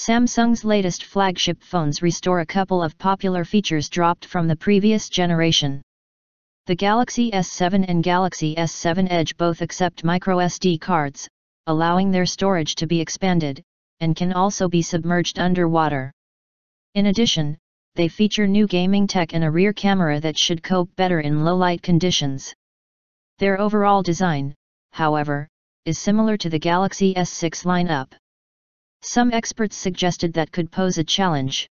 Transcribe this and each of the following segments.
Samsung's latest flagship phones restore a couple of popular features dropped from the previous generation. The Galaxy S7 and Galaxy S7 Edge both accept microSD cards, allowing their storage to be expanded, and can also be submerged underwater. In addition, they feature new gaming tech and a rear camera that should cope better in low-light conditions. Their overall design, however, is similar to the Galaxy S6 lineup. Some experts suggested that could pose a challenge.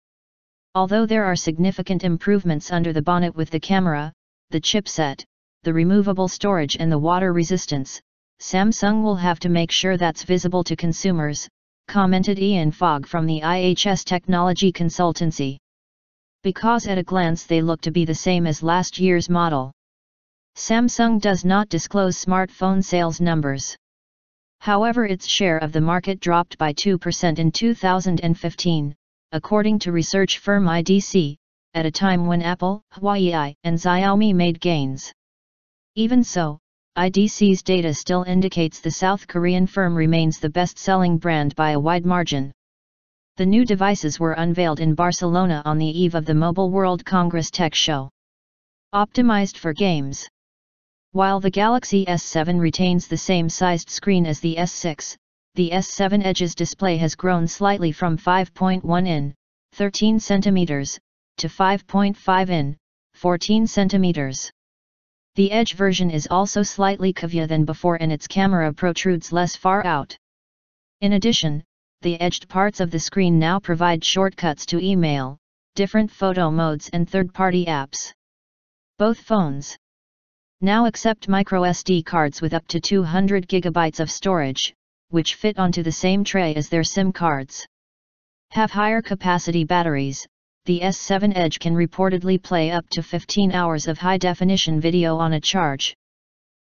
Although there are significant improvements under the bonnet with the camera, the chipset, the removable storage and the water resistance, Samsung will have to make sure that's visible to consumers, commented Ian Fogg from the IHS Technology consultancy. Because at a glance they look to be the same as last year's model. Samsung does not disclose smartphone sales numbers. However, its share of the market dropped by 2% in 2015, according to research firm IDC, at a time when Apple, Huawei, and Xiaomi made gains. Even so, IDC's data still indicates the South Korean firm remains the best-selling brand by a wide margin. The new devices were unveiled in Barcelona on the eve of the Mobile World Congress Tech Show. Optimized for games. While the Galaxy S7 retains the same sized screen as the S6, the S7 Edge's display has grown slightly from 5.1 in, 13 cm, to 5.5 in, 14 cm. The Edge version is also slightly curvier than before and its camera protrudes less far out. In addition, the edged parts of the screen now provide shortcuts to email, different photo modes and third-party apps. Both phones now accept microSD cards with up to 200 GB of storage, which fit onto the same tray as their SIM cards. Have higher capacity batteries. The S7 Edge can reportedly play up to 15 hours of high-definition video on a charge.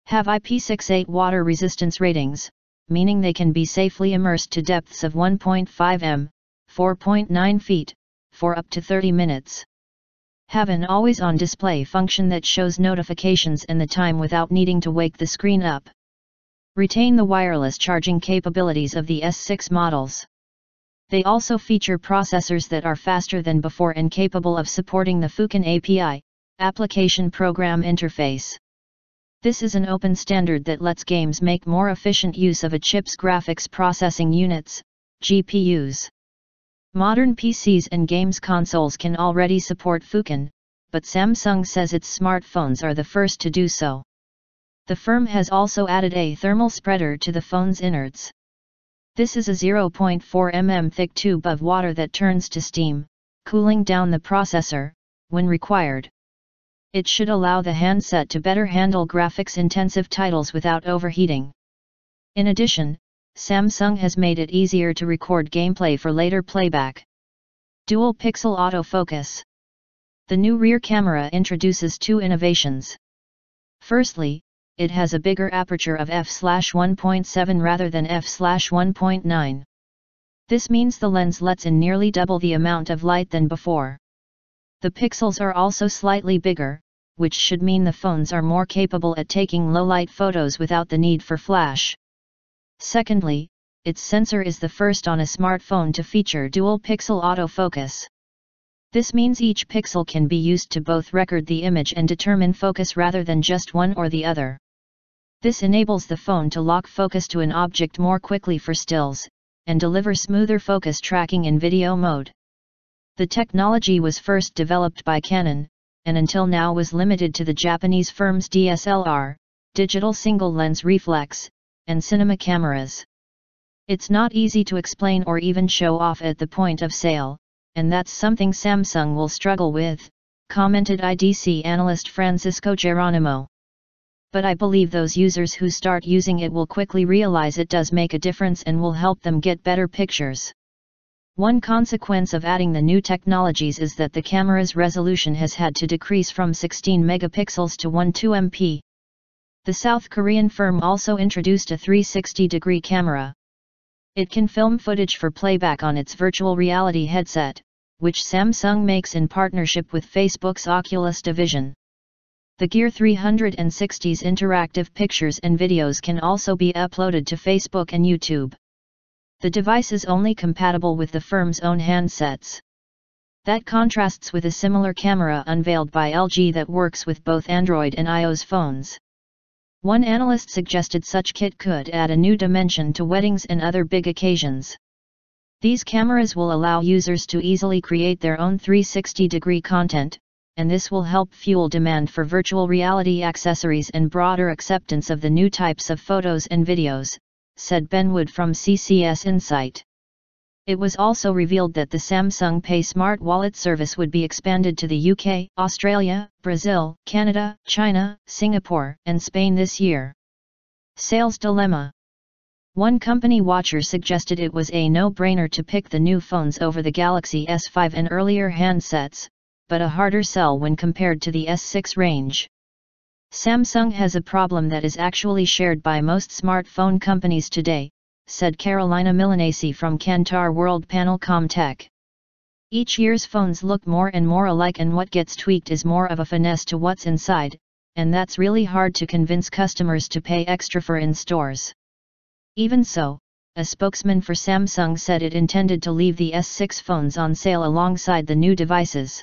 Have IP68 water resistance ratings, meaning they can be safely immersed to depths of 1.5 m, 4.9 feet, for up to 30 minutes. Have an always-on display function that shows notifications and the time without needing to wake the screen up. Retain the wireless charging capabilities of the S6 models. They also feature processors that are faster than before and capable of supporting the Fukan API, Application Program Interface. This is an open standard that lets games make more efficient use of a chip's graphics processing units, GPUs. Modern PCs and games consoles can already support Fukan, but Samsung says its smartphones are the first to do so. The firm has also added a thermal spreader to the phone's innards. This is a 0.4 mm thick tube of water that turns to steam, cooling down the processor, when required. It should allow the handset to better handle graphics-intensive titles without overheating. In addition, Samsung has made it easier to record gameplay for later playback. Dual pixel autofocus. The new rear camera introduces two innovations. Firstly, it has a bigger aperture of f/1.7 rather than f/1.9. This means the lens lets in nearly double the amount of light than before. The pixels are also slightly bigger, which should mean the phones are more capable at taking low-light photos without the need for flash. Secondly, its sensor is the first on a smartphone to feature dual-pixel autofocus. This means each pixel can be used to both record the image and determine focus rather than just one or the other. This enables the phone to lock focus to an object more quickly for stills, and deliver smoother focus tracking in video mode. The technology was first developed by Canon, and until now was limited to the Japanese firm's DSLR, digital single-lens reflex, and cinema cameras. It's not easy to explain or even show off at the point of sale, and that's something Samsung will struggle with, commented IDC analyst Francisco Geronimo. But I believe those users who start using it will quickly realize it does make a difference and will help them get better pictures. One consequence of adding the new technologies is that the camera's resolution has had to decrease from 16 megapixels to 12 MP. The South Korean firm also introduced a 360-degree camera. It can film footage for playback on its virtual reality headset, which Samsung makes in partnership with Facebook's Oculus division. The Gear 360's interactive pictures and videos can also be uploaded to Facebook and YouTube. The device is only compatible with the firm's own handsets. That contrasts with a similar camera unveiled by LG that works with both Android and iOS phones. One analyst suggested such kit could add a new dimension to weddings and other big occasions. These cameras will allow users to easily create their own 360-degree content, and this will help fuel demand for virtual reality accessories and broader acceptance of the new types of photos and videos, said Ben Wood from CCS Insight. It was also revealed that the Samsung Pay smart wallet service would be expanded to the UK, Australia, Brazil, Canada, China, Singapore, and Spain this year. Sales dilemma. One company watcher suggested it was a no-brainer to pick the new phones over the Galaxy S5 and earlier handsets, but a harder sell when compared to the S6 range. Samsung has a problem that is actually shared by most smartphone companies today, said Carolina Milanesi from Kantar World Panel Comtech. Each year's phones look more and more alike, and what gets tweaked is more of a finesse to what's inside, and that's really hard to convince customers to pay extra for in stores. Even so, a spokesman for Samsung said it intended to leave the S6 phones on sale alongside the new devices.